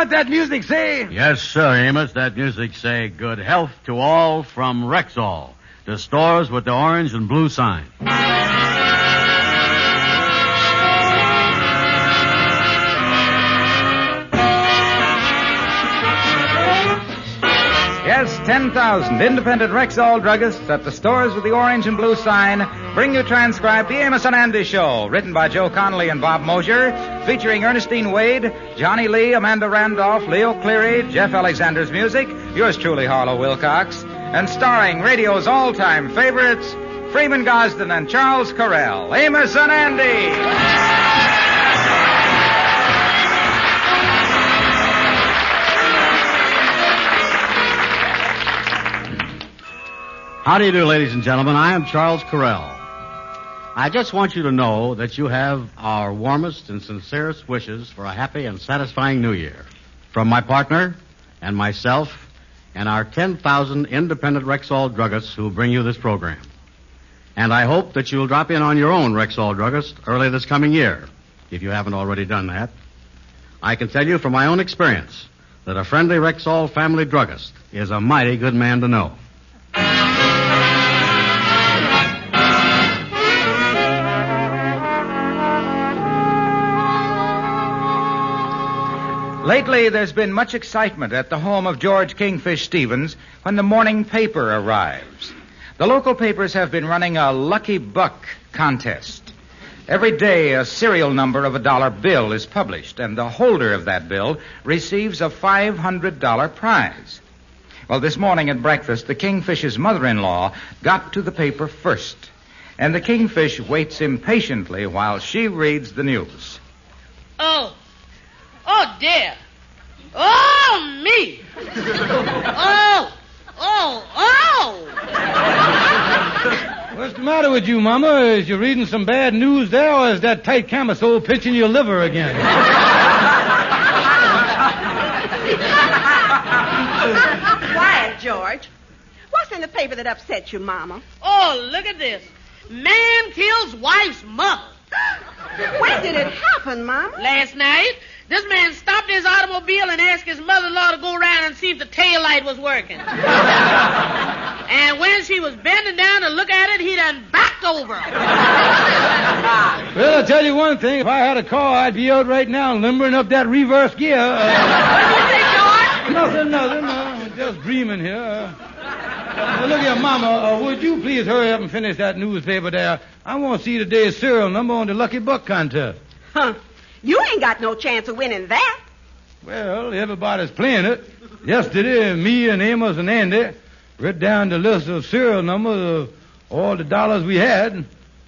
what that music say? Yes, sir, Amos. That music say good health to all from Rexall, the stores with the orange and blue sign. Yes, 10,000 independent Rexall druggists at the stores with the orange and blue sign bring you transcribed The Amos and Andy Show, written by Joe Connolly and Bob Mosier, featuring Ernestine Wade, Johnny Lee, Amanda Randolph, Leo Cleary, Jeff Alexander's music, yours truly, Harlow Wilcox, and starring radio's all-time favorites, Freeman Gosden and Charles Correll. Amos and Andy! How do you do, ladies and gentlemen? I am Charles Correll. I just want you to know that you have our warmest and sincerest wishes for a happy and satisfying New Year. From my partner and myself and our 10,000 independent Rexall druggists who bring you this program. And I hope that you'll drop in on your own Rexall druggist early this coming year, if you haven't already done that. I can tell you from my own experience that a friendly Rexall family druggist is a mighty good man to know. Lately, there's been much excitement at the home of George Kingfish Stevens when the morning paper arrives. The local papers have been running a lucky buck contest. Every day, a serial number of a dollar bill is published, and the holder of that bill receives a $500 prize. Well, this morning at breakfast, the Kingfish's mother-in-law got to the paper first, and the Kingfish waits impatiently while she reads the news. Oh, dear. Oh, me. What's the matter with you, Mama? Is you reading some bad news there, or is that tight camisole pitching your liver again? Quiet, George. What's in the paper that upset you, Mama? Oh, look at this. Man kills wife's mother. When did it happen, Mama? Last night, this man stopped his automobile and asked his mother-in-law to go around and see if the tail light was working. And when she was bending down to look at it, he done backed over her. Well, I'll tell you one thing. If I had a car, I'd be out right now limbering up that reverse gear. What did you say, George? Nothing. I'm just dreaming here. Look here, Mama, would you please hurry up and finish that newspaper there? I want to see today's serial number on the Lucky Buck contest. Huh. You ain't got no chance of winning that. Well, everybody's playing it. Yesterday, me and Amos and Andy read down the list of serial numbers of all the dollars we had.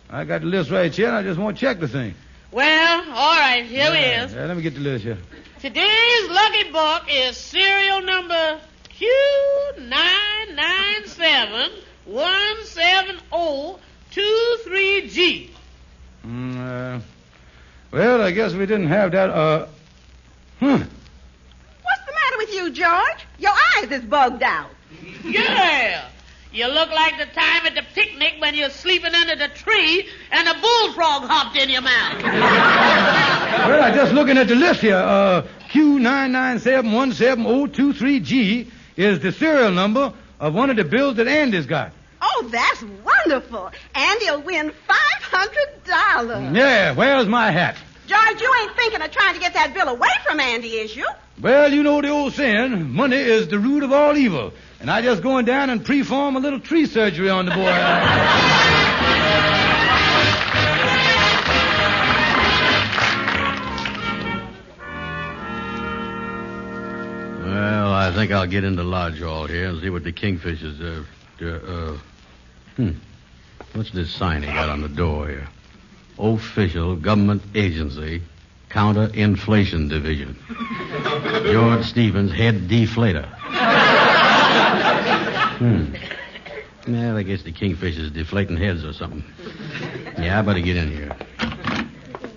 I got the list right here, and I just want to check the thing. Well, all right, here it is. Yeah, let me get the list here. Today's Lucky Buck is serial number Q997-17023G. Well, I guess we didn't have that, What's the matter with you, George? Your eyes is bugged out. Yeah. You look like the time at the picnic when you're sleeping under the tree and a bullfrog hopped in your mouth. Well, I'm just looking at the list here. Q997-17023G is the serial number of one of the bills that Andy's got. Oh, that's wonderful. Andy'll win $500. Yeah, where's my hat? George, you ain't thinking of trying to get that bill away from Andy, is you? Well, you know the old saying, money is the root of all evil. And I just going down and perform a little tree surgery on the boy. Well, I think I'll get into Lodge Hall here and see what the Kingfishers what's this sign he got on the door here? Official Government Agency, Counter-Inflation Division. George Stevens, Head Deflator. Well, I guess the Kingfisher's deflating heads or something. Yeah, I better get in here.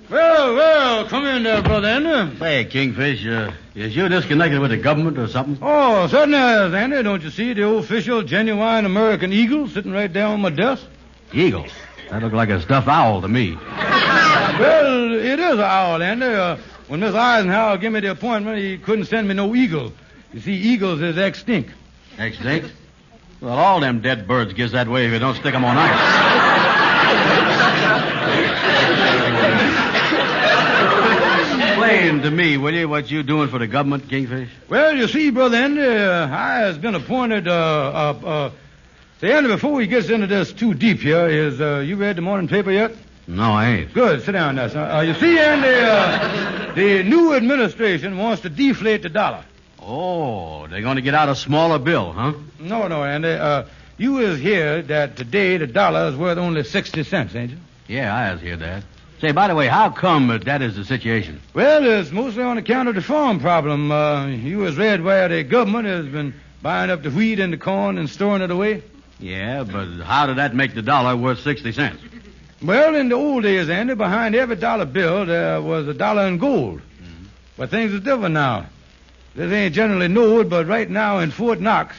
Well, come in there, brother Andy. Hey, Kingfish, is you disconnected with the government or something? Oh, certainly is, Andy. Don't you see the official, genuine American eagle sitting right there on my desk? Eagle? That looked like a stuffed owl to me. Well, it is an owl, Andy. when Miss Eisenhower gave me the appointment, he couldn't send me no eagle. You see, eagles is extinct. Extinct? Well, all them dead birds gets that way if you don't stick 'em on ice. Explain to me, will you, what you doing for the government, Kingfish? Well, you see, Brother Andy, I has been appointed, say, Andy, before he gets into this too deep here, you read the morning paper yet? No, I ain't. Good. Sit down now, son. You see, Andy, the new administration wants to deflate the dollar. Oh, they're going to get out a smaller bill, huh? No, Andy. You is here that today the dollar is worth only 60 cents, ain't you? Yeah, I has heard that. Say, by the way, how come that is the situation? Well, it's mostly on account of the farm problem. You has read where the government has been buying up the wheat and the corn and storing it away. Yeah, but how did that make the dollar worth 60 cents? Well, in the old days, Andy, behind every dollar bill there was a dollar in gold. Mm-hmm. But things are different now. This ain't generally known, but right now in Fort Knox,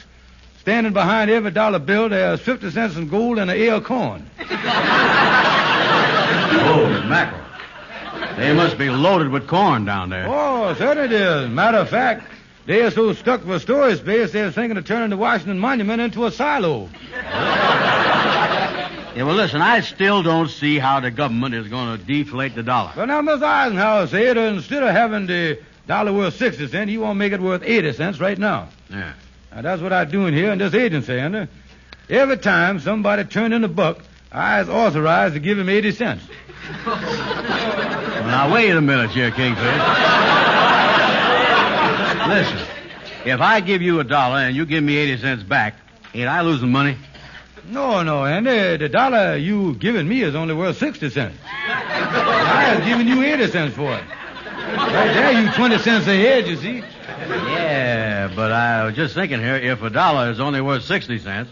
standing behind every dollar bill, there's 50 cents in gold and an ear of corn. Holy mackerel. They must be loaded with corn down there. Oh, certainly it is. Matter of fact, they are so stuck with storage space, they're thinking of turning the Washington Monument into a silo. Yeah, well, listen, I still don't see how the government is going to deflate the dollar. Well, now, Miss Eisenhower said instead of having the dollar worth 60 cents, you want to make it worth 80 cents right now. Yeah. Now, that's what I'm doing here in this agency, Andy. Every time somebody turned in a buck, I was authorized to give him 80 cents. Well, now, wait a minute here, Kingfish. Listen, if I give you $1 and you give me 80 cents back, ain't I losing money? No, Andy. The dollar you giving me is only worth 60 cents. I was giving you 80 cents for it. Right there, you 20 cents ahead, you see. Yeah, but I was just thinking here, if $1 is only worth 60 cents,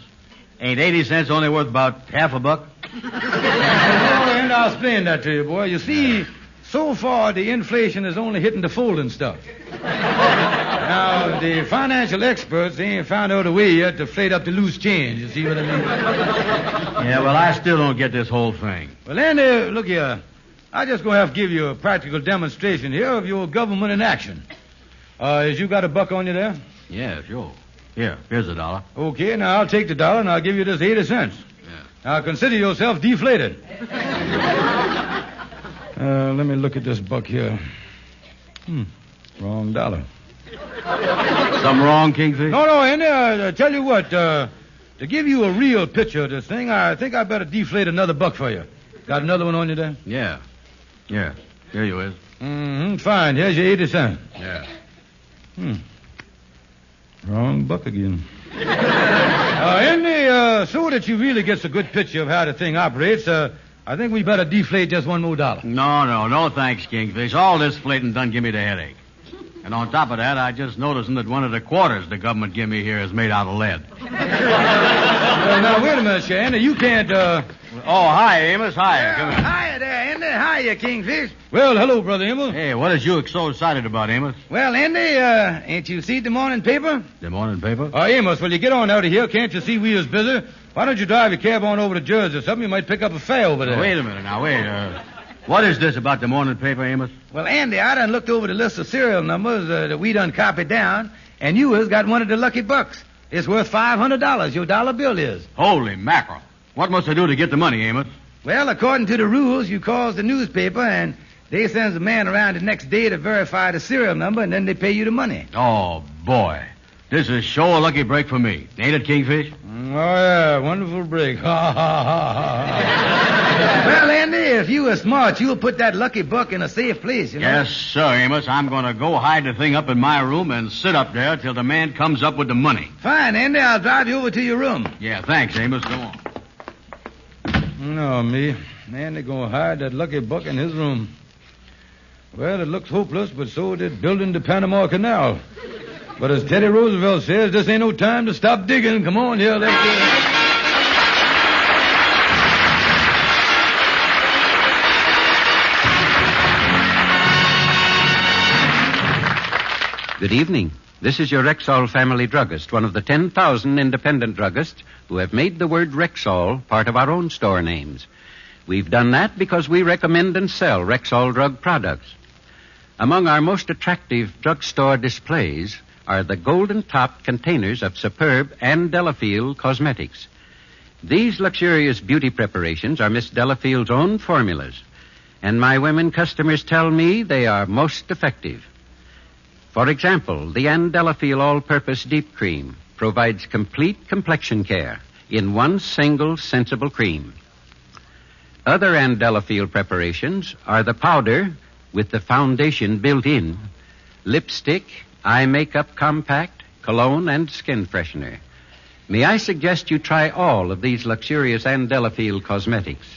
ain't 80 cents only worth about half a buck? And I'll explain that to you, boy. You see, so far the inflation is only hitting the folding stuff. Now, the financial experts, they ain't found out a way yet to inflate up the loose change. You see what I mean? Yeah, well, I still don't get this whole thing. Well, Andy, look here. I just gonna have to give you a practical demonstration here of your government in action. Has you got a buck on you there? Yeah, sure. Here, here's $1. Okay, now I'll take the dollar and I'll give you this 80 cents. Yeah. Now consider yourself deflated. Let me look at this buck here. Wrong dollar. Something wrong, Kingfish? No, Andy, I tell you what, to give you a real picture of this thing, I think I better deflate another buck for you. Got another one on you there? Yeah. Here you is. Fine. Here's your 80 cents. Yeah. Wrong buck again. Andy, so that you really gets a good picture of how the thing operates, I think we better deflate just one more dollar. No thanks, Kingfish. All this flating done give me the headache. And on top of that, I just noticed that one of the quarters the government give me here is made out of lead. Now, wait a minute, Andy. You can't, Oh, hi, Amos. Hi. Come here. Hiya there, Andy. Hiya, Kingfish. Well, hello, Brother Amos. Hey, what is you so excited about, Amos? Well, Andy, ain't you seen the morning paper? The morning paper? Amos, will you get on out of here? Can't you see we is busy? Why don't you drive your cab on over to Jersey or something? You might pick up a fare over there. Wait a minute now, wait. What is this about the morning paper, Amos? Well, Andy, I done looked over the list of serial numbers that we done copied down, and you has got one of the lucky bucks. It's worth $500, your dollar bill is. Holy mackerel. What must I do to get the money, Amos? Well, according to the rules, you calls the newspaper, and they sends a man around the next day to verify the serial number, and then they pay you the money. Oh, boy. This is sure a lucky break for me. Ain't it, Kingfish? Oh, yeah, wonderful break. Ha, ha, ha, ha. Well, Andy, if you were smart, you'll put that lucky buck in a safe place, you know. Yes, sir, Amos. I'm going to go hide the thing up in my room and sit up there till the man comes up with the money. Fine, Andy. I'll drive you over to your room. Yeah, thanks, Amos. Go on. No, me. Andy gonna hide that lucky buck in his room. Well, it looks hopeless, but so did building the Panama Canal. But as Teddy Roosevelt says, this ain't no time to stop digging. Come on here, let's do it. Good evening. This is your Rexall family druggist, one of the 10,000 independent druggists who have made the word Rexall part of our own store names. We've done that because we recommend and sell Rexall drug products. Among our most attractive drugstore displays are the golden-topped containers of superb Ann Delafield cosmetics. These luxurious beauty preparations are Miss Delafield's own formulas, and my women customers tell me they are most effective. For example, the Ann Delafield All-Purpose Deep Cream provides complete complexion care in one single sensible cream. Other Ann Delafield preparations are the powder with the foundation built in, lipstick, eye makeup compact, cologne, and skin freshener. May I suggest you try all of these luxurious Ann Delafield cosmetics,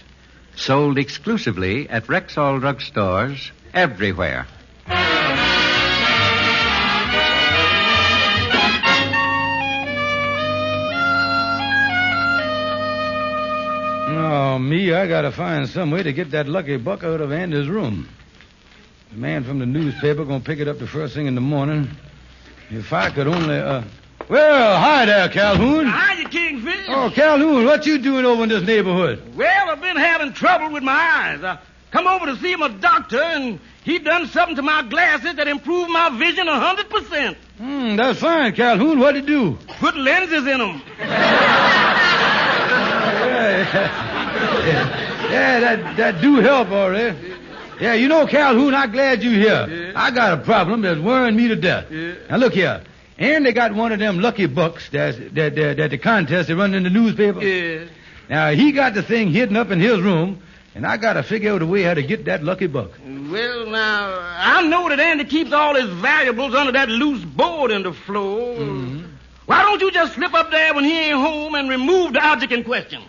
sold exclusively at Rexall drugstores everywhere. Oh, me, I gotta find some way to get that lucky buck out of Andy's room. The man from the newspaper gonna pick it up the first thing in the morning. If I could only, Well, hi there, Calhoun. Hiya, Kingfish. Oh, Calhoun, what you doing over in this neighborhood? Well, I've been having trouble with my eyes. I come over to see my doctor, and he done something to my glasses that improved my vision 100%. That's fine, Calhoun. What'd he do? Put lenses in them. Yeah, that do help, all right. Yeah, you know, Calhoun, I'm glad you're here. Yeah. I got a problem that's worrying me to death. Yeah. Now, look here. And they got one of them lucky bucks that the contest they run in the newspaper. Yeah. Now, he got the thing hidden up in his room, and I got to figure out a way how to get that lucky buck. Well, now, I know that Andy keeps all his valuables under that loose board in the floor. Mm-hmm. Why don't you just slip up there when he ain't home and remove the object in question?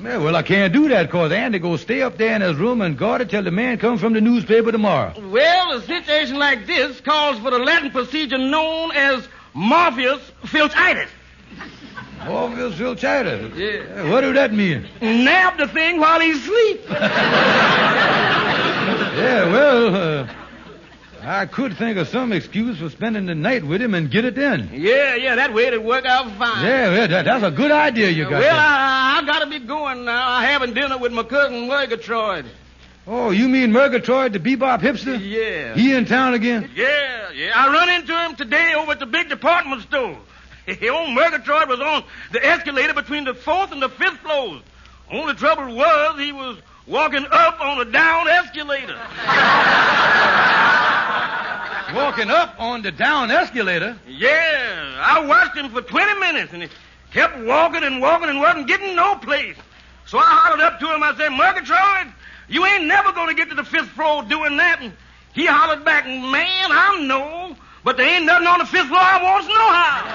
Yeah, well, I can't do that because Andy go stay up there in his room and guard it till the man comes from the newspaper tomorrow. Well, a situation like this calls for the Latin procedure known as Morpheus Filchitis. Morpheus Filchitis? Yeah. What do that mean? Nab the thing while he's asleep. Yeah, well, I could think of some excuse for spending the night with him and get it in. Yeah, that way it'd work out fine. Yeah, that's a good idea you got Well, there. I gotta be going now. I having dinner with my cousin Murgatroyd. Oh, you mean Murgatroyd, the bebop hipster? Yeah. He in town again? Yeah. I run into him today over at the big department store. Old Murgatroyd was on the escalator between the 4th and the 5th floors. Only trouble was he was walking up on a down escalator. Walking up on the down escalator? Yeah, I watched him for 20 minutes, and he kept walking and wasn't getting no place. So I hollered up to him. I said, Murgatroyd, you ain't never going to get to the 5th floor doing that. And he hollered back, man, I know, but there ain't nothing on the 5th floor I wants to know how.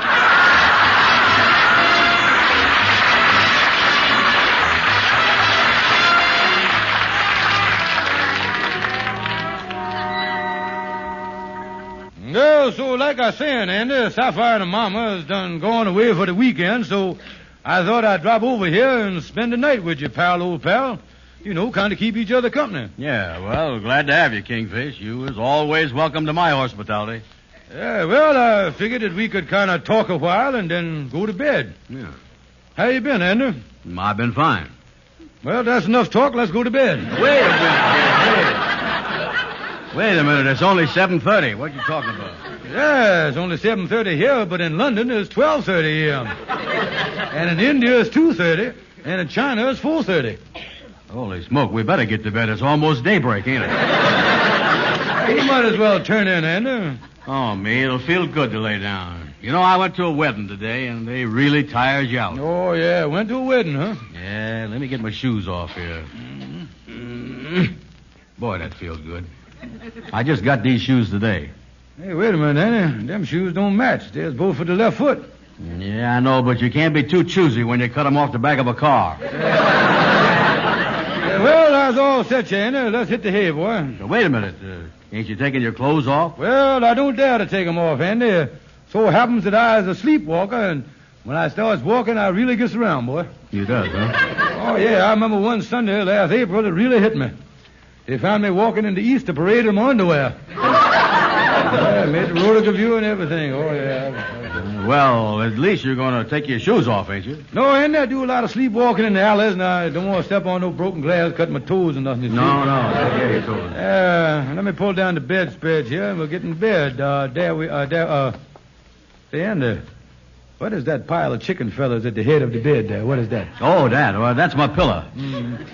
Well, so like I said, Andy, Sapphire and Mama has done gone away for the weekend, so I thought I'd drop over here and spend the night with you, pal, old pal. You know, kind of keep each other company. Yeah, well, glad to have you, Kingfish. You was always welcome to my hospitality. Yeah, well, I figured that we could kind of talk a while and then go to bed. Yeah. How you been, Andy? I've been fine. Well, that's enough talk. Let's go to bed. Wait a minute. Wait a minute. It's only 7:30. What are you talking about? Yeah, it's only 7:30 here, but in London it's 12:30 a.m. And in India it's 2:30, and in China it's 4:30. Holy smoke. We better get to bed. It's almost daybreak, ain't it? You might as well turn in, Andy. Oh, me. It'll feel good to lay down. You know, I went to a wedding today, and they really tired you out. Oh, yeah. Went to a wedding, huh? Yeah, let me get my shoes off here. Boy, that feels good. I just got these shoes today. Hey, wait a minute, Andy. Them shoes don't match. They're both for the left foot. Yeah, I know, but you can't be too choosy when you cut them off the back of a car. Well, that's all set, Andy. Let's hit the hay, boy. So wait a minute. Ain't you taking your clothes off? Well, I don't dare to take them off, Andy. So happens that I is a sleepwalker, and when I starts walking, I really gets around, boy. You does, huh? Oh, yeah. I remember one Sunday last April, it really hit me. They found me walking in the Easter parade in my underwear. Yeah, made the Rodeo Review and everything. Oh, yeah. Well, at least you're going to take your shoes off, ain't you? No, Andy, I do a lot of sleepwalking in the alleys, and I don't want to step on no broken glass, cut my toes and nothing. No. Yeah, your toes. Let me pull down the bedspread here, and we'll get in bed. Say, Andy, what is that pile of chicken feathers at the head of the bed there? What is that? Oh, that. Well, that's my pillow.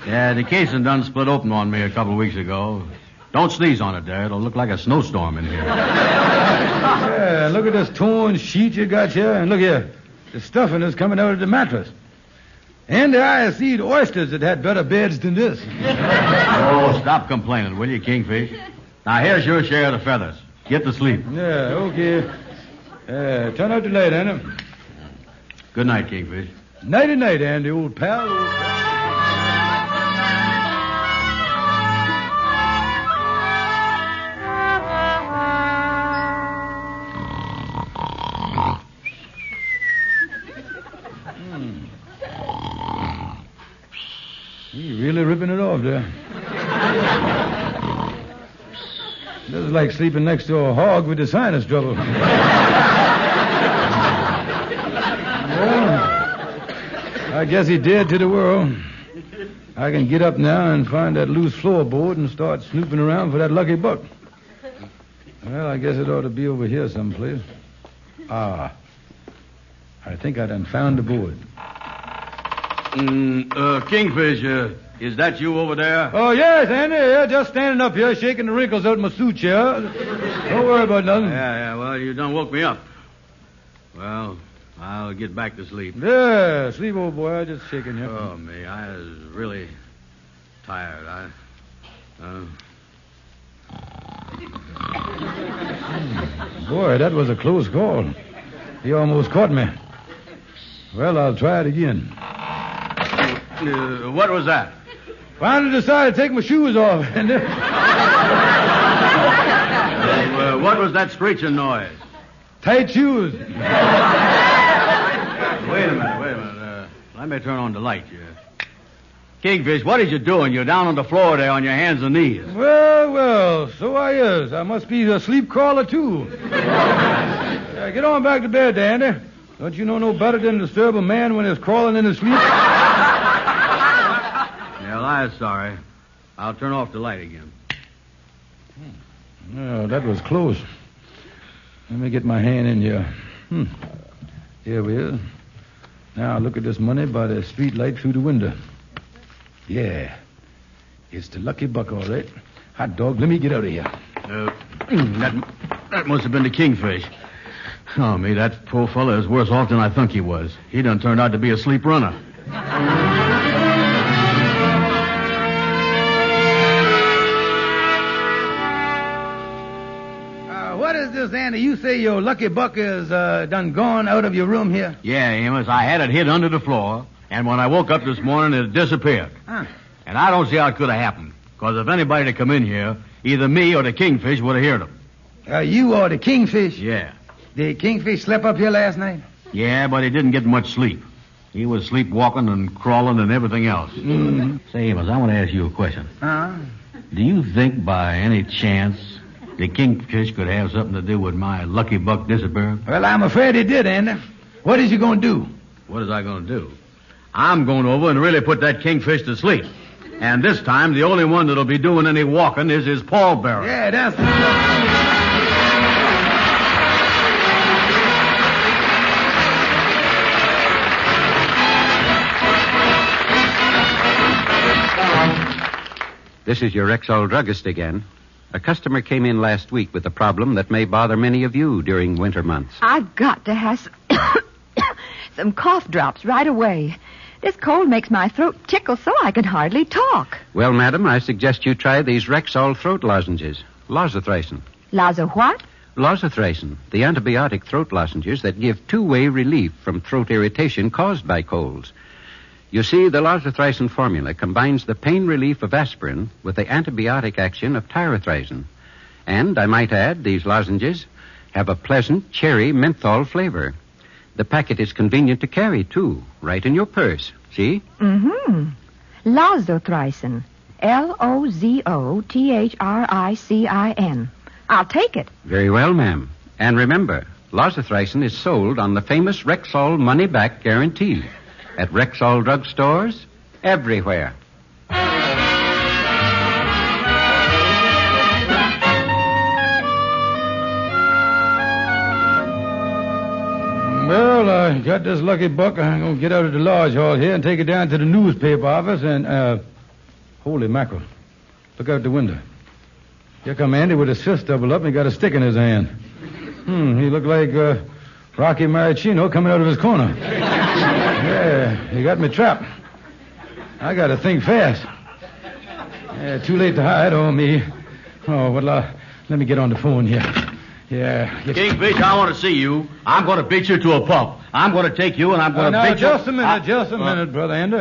Yeah, the casing done split open on me a couple of weeks ago. Don't sneeze on it there. It'll look like a snowstorm in here. Yeah, look at this torn sheet you got here, and look here. The stuffing is coming out of the mattress. And I see oysters that had better beds than this. Oh, stop complaining, will you, Kingfish? Now, here's your share of the feathers. Get to sleep. Yeah, okay. Turn out the light, Andy. Good night, Kingfish. Nighty-night, Andy, old pal. He's really ripping it off there. This is like sleeping next to a hog with the sinus trouble. Well, I guess he dead to the world. I can get up now and find that loose floorboard and start snooping around for that lucky buck. Well, I guess it ought to be over here someplace. I think I done found the board. Kingfish, is that you over there? Oh, yes, Andy. Yeah, just standing up here, shaking the wrinkles out of my suit here. Don't worry about nothing. Yeah, well, you done woke me up. Well, I'll get back to sleep. Yeah, sleep, old boy. I'm just shaking you. Oh, me, I was really tired. Boy, that was a close call. He almost caught me. Well, I'll try it again. What was that? Finally decided to take my shoes off. What was that screeching noise? Tight shoes. Wait a minute. Let me turn on the light here. Kingfish, what is you doing? You're down on the floor there on your hands and knees. Well, so I is. I must be a sleep crawler, too. Get on back to bed, Andy. Don't you know no better than to disturb a man when he's crawling in his sleep? Well, I'm sorry. I'll turn off the light again. Oh, that was close. Let me get my hand in here. Here we are. Now look at this money by the street light through the window. Yeah. It's the lucky buck, all right. Hot dog, let me get out of here. That must have been the Kingfish. Oh, me, that poor fella is worse off than I think he was. He done turned out to be a sleep runner. What is this, Andy? You say your lucky buck is done gone out of your room here? Yeah, Amos. I had it hid under the floor, and when I woke up this morning, it disappeared. Huh. And I don't see how it could have happened, because if anybody had come in here, either me or the Kingfish would have heard him. You or the Kingfish? Yeah. The Kingfish slept up here last night? Yeah, but he didn't get much sleep. He was sleepwalking and crawling and everything else. Mm-hmm. Say, Amos, I want to ask you a question. Huh? Do you think by any chance the Kingfish could have something to do with my lucky buck disappearing? Well, I'm afraid he did, Andy. What is you going to do? What is I going to do? I'm going over and really put that Kingfish to sleep. And this time, the only one that'll be doing any walking is his pallbearer. Yeah, that's... This is your Rexall druggist again. A customer came in last week with a problem that may bother many of you during winter months. I've got to have some cough drops right away. This cold makes my throat tickle so I can hardly talk. Well, madam, I suggest you try these Rexall throat lozenges. Lozathricin. Lazo what? Lozathricin, the antibiotic throat lozenges that give two-way relief from throat irritation caused by colds. You see, the lozathricin formula combines the pain relief of aspirin with the antibiotic action of tyrothricin. And, I might add, these lozenges have a pleasant cherry menthol flavor. The packet is convenient to carry, too, right in your purse. See? Mm-hmm. Lozothricin. Lozothricin. I'll take it. Very well, ma'am. And remember, Lozathricin is sold on the famous Rexall money-back guarantee at Rexall drugstores everywhere. Well, I got this lucky buck. I'm going to get out of the lodge hall here and take it down to the newspaper office and, holy mackerel. Look out the window. Here come Andy with his fist doubled up and he got a stick in his hand. He looked like, Rocky Maricino coming out of his corner. Yeah, he got me trapped. I got to think fast. Yeah, too late to hide on me. Oh, well, let me get on the phone here. Yeah. Kingfish, I want to see you. I'm going to beat you to a pulp. I'm going to take you and I'm going to beat you... Just a minute, Brother Andy.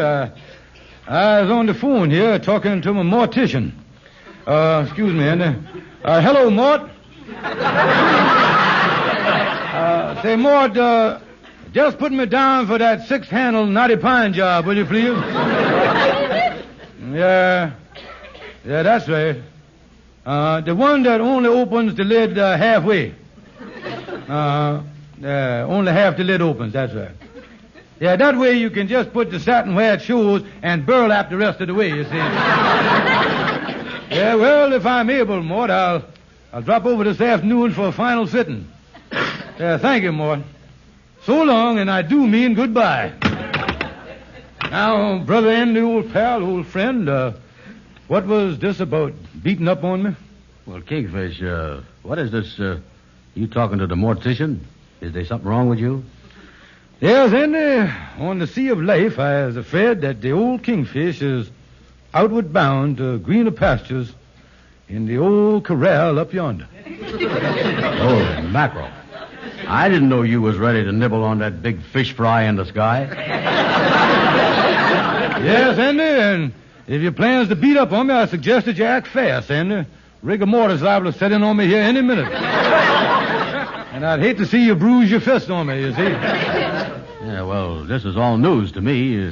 I was on the phone here talking to my mortician. Excuse me, Andy. Hello, Mort. Say, Mort, just put me down for that 6-handle knotty pine job, will you please? Yeah, that's right. The one that only opens the lid halfway. Only half the lid opens, that's right. Yeah, that way you can just put the satin where it shows and burlap the rest of the way, you see. Yeah, well, if I'm able, Mort, I'll drop over this afternoon for a final fitting. Yeah, thank you, Mort. So long, and I do mean goodbye. Now, Brother Andy, old pal, old friend, what was this about beating up on me? Well, Kingfish, what is this, you talking to the mortician? Is there something wrong with you? Yes, Andy, on the sea of life, I was afraid that the old Kingfish is outward bound to greener pastures in the old corral up yonder. Oh, mackerel. I didn't know you was ready to nibble on that big fish fry in the sky. Yes, Andy, and if your plans to beat up on me, I suggest that you act fast, Andy. Rigor mortis liable to set in on me here any minute. And I'd hate to see you bruise your fist on me, you see. Yeah, well, this is all news to me.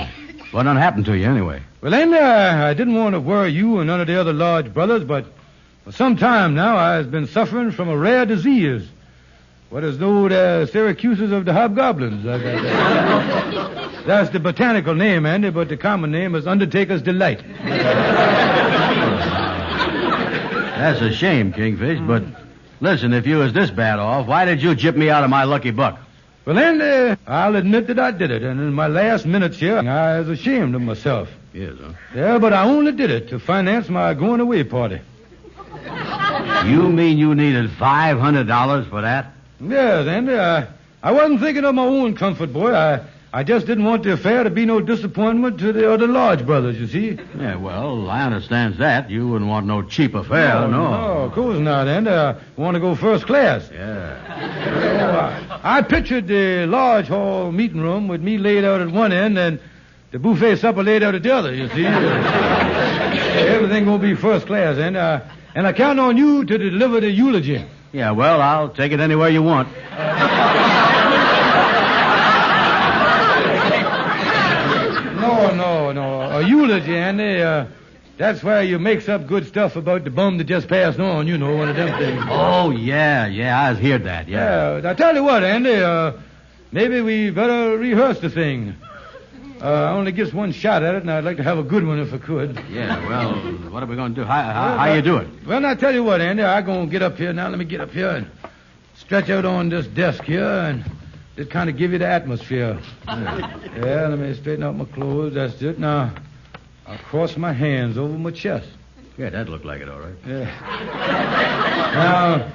What done happened to you anyway? Well, Andy, I didn't want to worry you and none of the other Lodge brothers, but for some time now I've been suffering from a rare disease. What is known as Syracuses of the Hobgoblins. That's the botanical name, Andy, but the common name is Undertaker's Delight. That's a shame, Kingfish, but listen, if you was this bad off, why did you jip me out of my lucky buck? Well, Andy, I'll admit that I did it, and in my last minutes here, I was ashamed of myself. Yes, huh? Yeah, but I only did it to finance my going-away party. You mean you needed $500 for that? Yes, Andy, I wasn't thinking of my own comfort, boy. I just didn't want the affair to be no disappointment to the other Lodge brothers, you see. Yeah, well, I understand that. You wouldn't want no cheap affair, no. No, of course not, Andy. I want to go first class. Yeah. I pictured the Lodge Hall meeting room with me laid out at one end and the buffet supper laid out at the other, you see. Everything gonna be first class, Andy. And I count on you to deliver the eulogy. Yeah, well, I'll take it anywhere you want. No. A eulogy, Andy, that's where you makes up good stuff about the bum that just passed on, you know, one of them things. Oh, yeah, I've heard that, yeah. I tell you what, Andy, maybe we better rehearse the thing. I only gets one shot at it, and I'd like to have a good one if I could. Yeah, well, what are we going to do? How you do it? Well, I tell you what, Andy, I'm going to get up here. Now, let me get up here and stretch out on this desk here, and it kind of give you the atmosphere. Yeah, let me straighten out my clothes. That's it. Now, I'll cross my hands over my chest. Yeah, that looked like it, all right. Yeah. Now,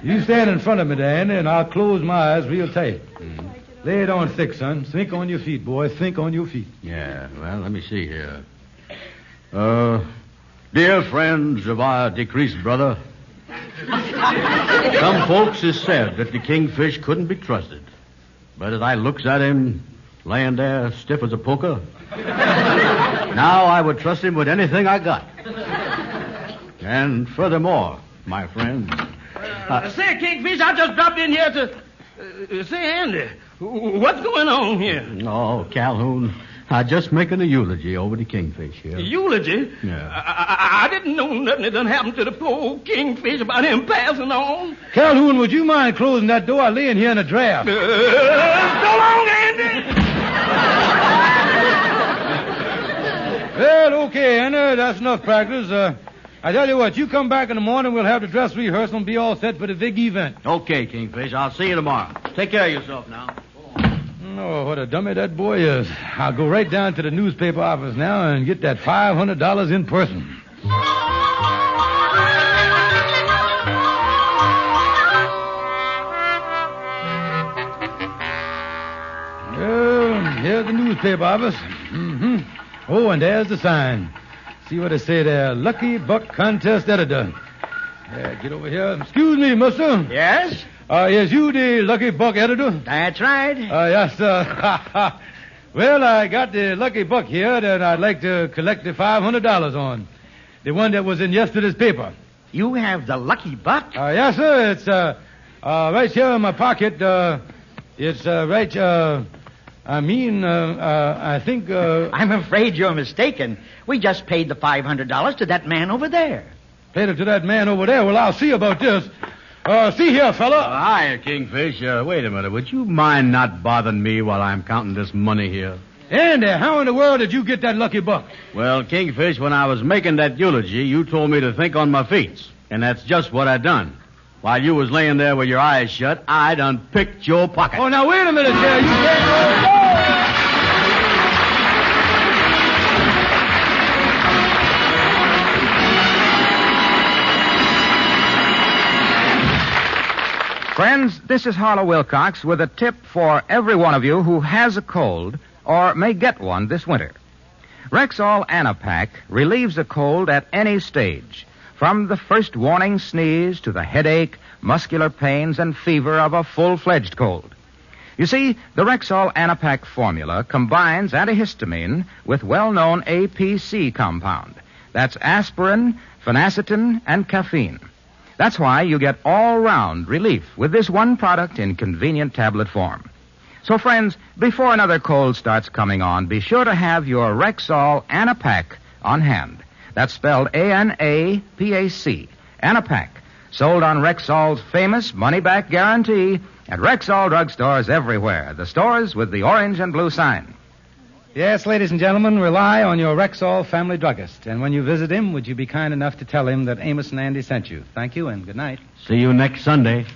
you stand in front of me there, Andy, and I'll close my eyes real tight. Mm-hmm. Lay it on thick, son. Think on your feet, boy. Think on your feet. Yeah, well, let me see here. Dear friends of our decreased brother, some folks has said that the Kingfish couldn't be trusted. But as I looks at him laying there stiff as a poker, now I would trust him with anything I got. And furthermore, my friends... Say, Kingfish, I just dropped in here to... say, Andy, what's going on here? Oh, Calhoun, I'm just making a eulogy over the kingfish here. Eulogy? Yeah. I didn't know nothing that done happened to the poor kingfish about him passing on. Calhoun, would you mind closing that door? I lay in here in a draft. So long, Andy. Well, okay, Anna, that's enough practice. I tell you what, you come back in the morning, we'll have the dress rehearsal and be all set for the big event. Okay, Kingfish. I'll see you tomorrow. Take care of yourself now. Oh, what a dummy that boy is. I'll go right down to the newspaper office now and get that $500 in person. Well, here's the newspaper office. Mm-hmm. Oh, and there's the sign. See what they say there. Lucky Buck Contest Editor. Yeah, get over here. Excuse me, mister. Yes? Is you the Lucky Buck editor? That's right. Yes, sir. Well, I got the Lucky Buck here that I'd like to collect the $500 on. The one that was in yesterday's paper. You have the Lucky Buck? Yes, sir. It's right here in my pocket. It's right, I think... I'm afraid you're mistaken. We just paid the $500 to that man over there. Paid it to that man over there? Well, I'll see about this. See here, fella. Hi, Kingfish. Wait a minute. Would you mind not bothering me while I'm counting this money here? Andy, how in the world did you get that Lucky Buck? Well, Kingfish, when I was making that eulogy, you told me to think on my feet. And that's just what I done. While you was laying there with your eyes shut, I done picked your pocket. Oh, now, wait a minute there. You can't go. Friends, this is Harlow Wilcox with a tip for every one of you who has a cold or may get one this winter. Rexall Anapac relieves a cold at any stage, from the first warning sneeze to the headache, muscular pains, and fever of a full-fledged cold. You see, the Rexall Anapac formula combines antihistamine with well-known APC compound. That's aspirin, phenacetin, and caffeine. That's why you get all-round relief with this one product in convenient tablet form. So, friends, before another cold starts coming on, be sure to have your Rexall Anapac on hand. That's spelled A-N-A-P-A-C, Anapac, sold on Rexall's famous money-back guarantee at Rexall drugstores everywhere, the stores with the orange and blue sign. Yes, ladies and gentlemen, rely on your Rexall family druggist. And when you visit him, would you be kind enough to tell him that Amos and Andy sent you? Thank you, and good night. See you next Sunday.